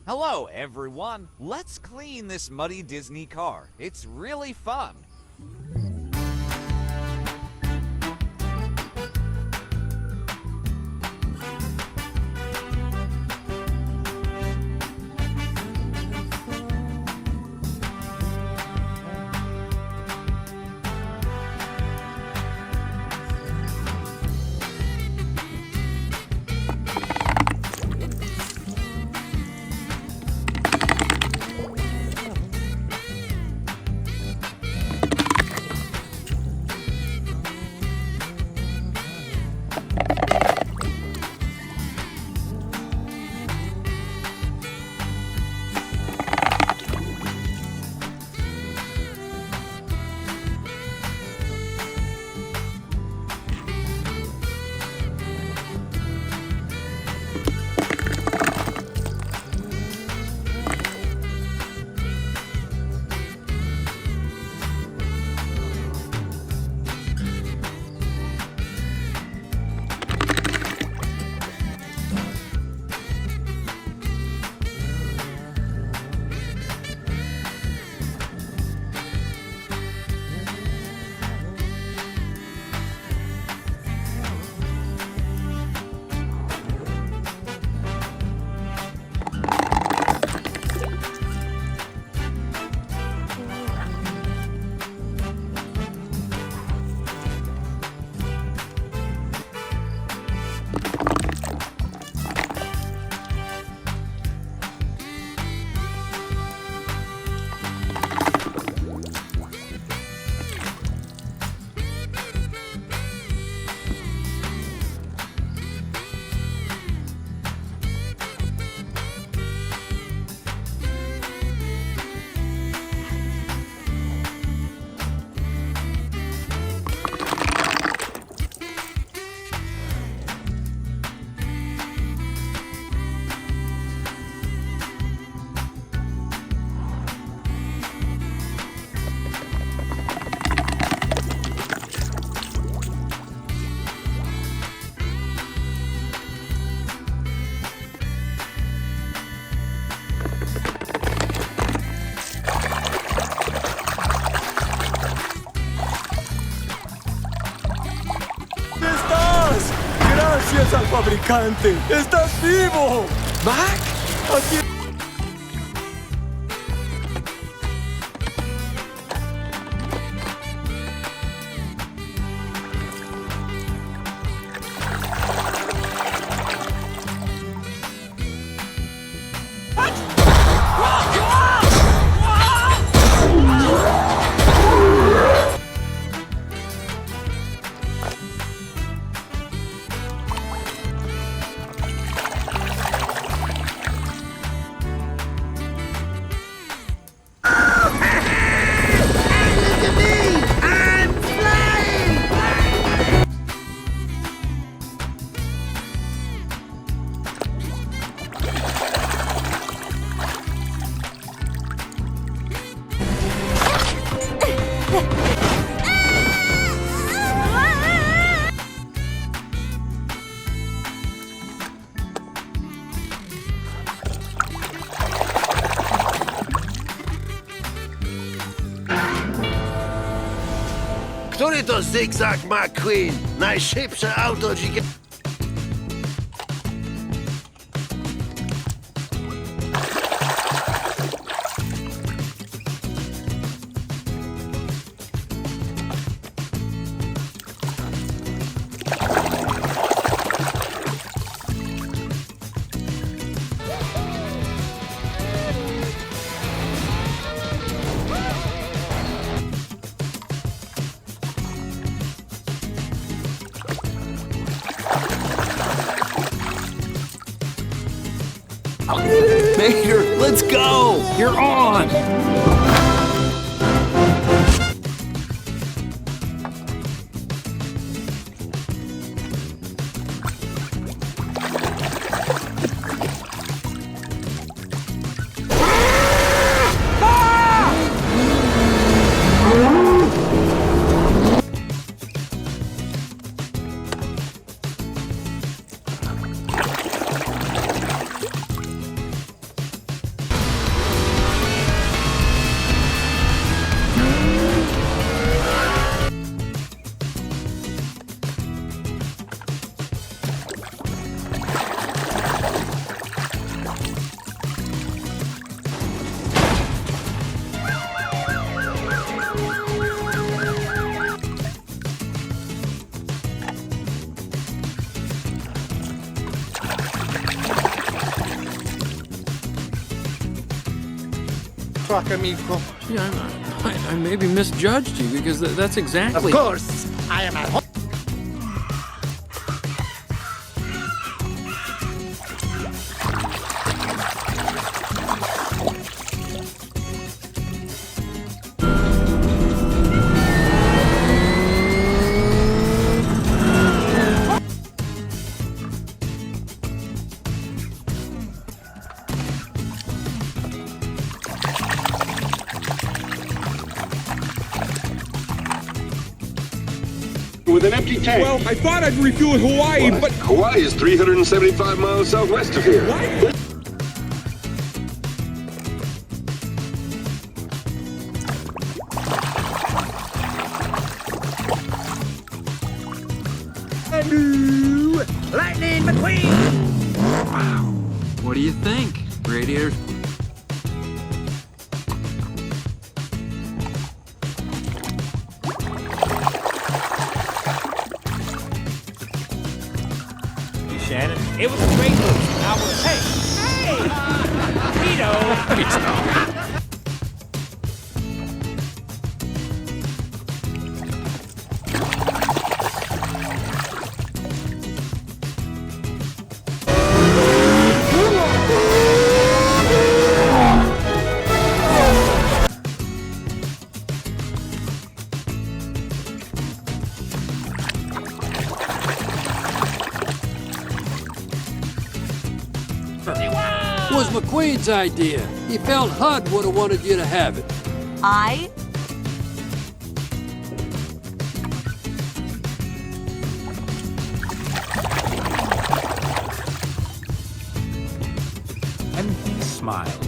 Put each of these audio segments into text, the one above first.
Hello, everyone. Let's clean this muddy Disney car. It's really fun. ¡Gracias al fabricante! ¡Estás vivo! ¿Mac? Aquí... Który to Zygzak McQueen? Najszybsze auto dzikie... Mater, let's go! You're on! fuck, amico. Yeah, I maybe misjudged you because that's exactly. Of course, I am at home. With an empty tank. Well, I thought I'd refuel in Hawaii, but... Hawaii is 375 miles southwest of here. What? Lightning McQueen! What do you think? Radiators. Shannon. It was a great move. Now we're... Hey! Vito! Was McQueen's idea. He felt HUD would have wanted you to have it. I? And he smiled.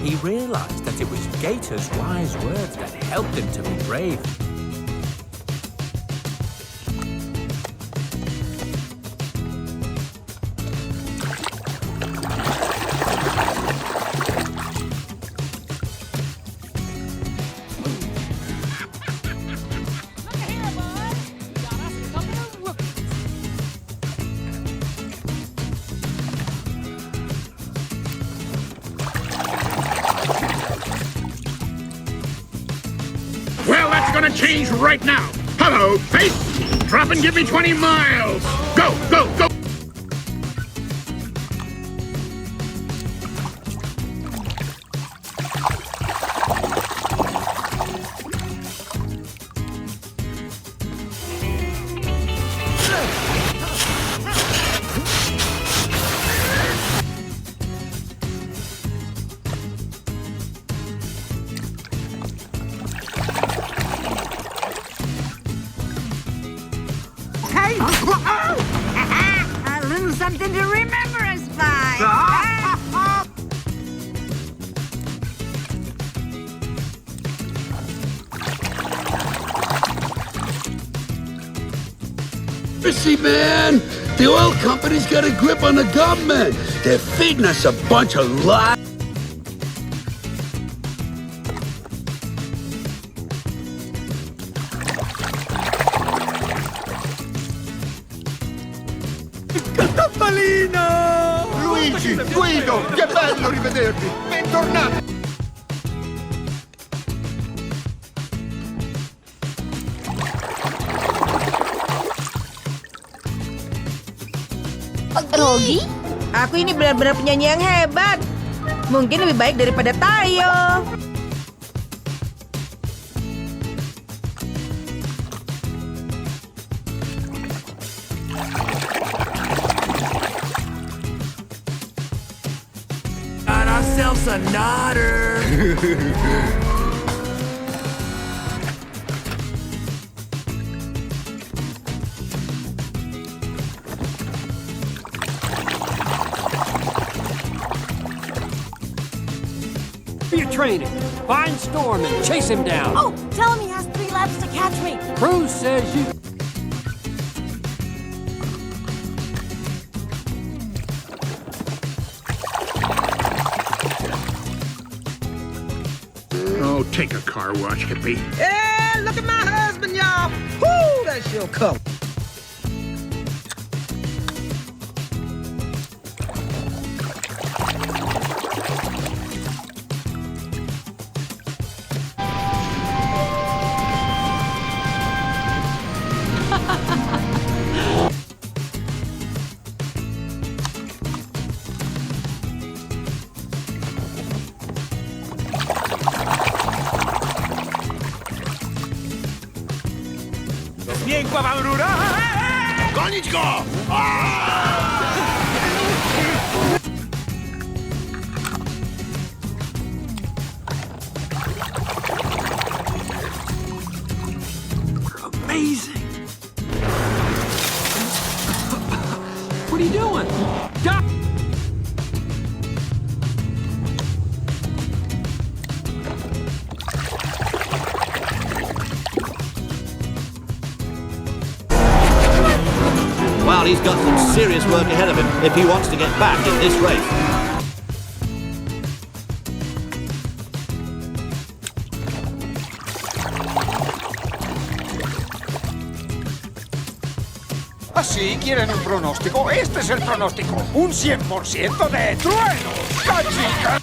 He realized that it was Gator's wise words that helped him to be brave. Well, that's gonna change right now. Hello, face! Drop and give me 20 miles! Go, go, go! A little something to remember us by. See, man, the oil company's got a grip on the government. They're feeding us a bunch of lies. Luigi, Guido, che bello rivedervi! Bentornati! Rogi? Aku ini benar-benar penyanyi yang hebat. Mungkin lebih baik daripada Tayo. Got ourselves a nodder. Your training. Find Storm and chase him down. Oh, tell him he has 3 laps to catch me. Cruz says you... Oh, take a car wash, hippie. Hey, look at my husband, y'all! Whoo, that's your color. Konnichiwa! Amazing. What are you doing? Stop! Wow, he's got some serious work ahead of him if he wants to get back in this race. Así quieren un pronóstico. Este es el pronóstico. Un 100% de trueno. ¡Cachica!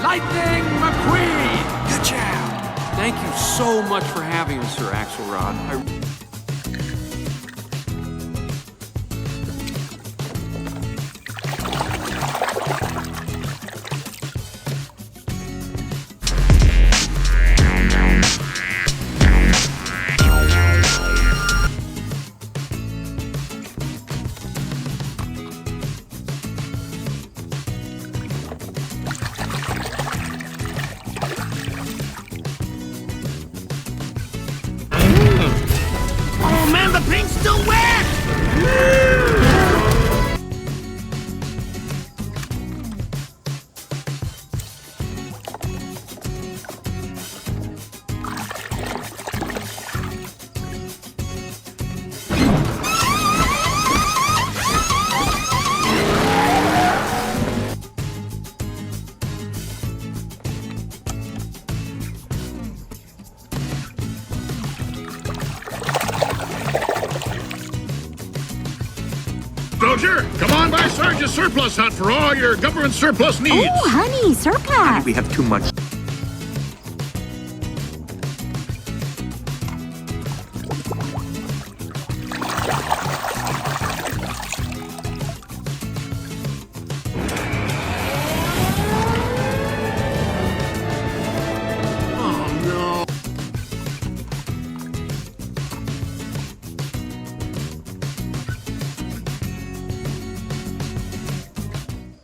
Lightning McQueen! Good job! Thank you so much for having us, Sir Axelrod. Oh man, the paint's still wet! Soldier, come on by Sergeant Surplus Hunt for all your government surplus needs. Oh, honey, surplus. We have too much.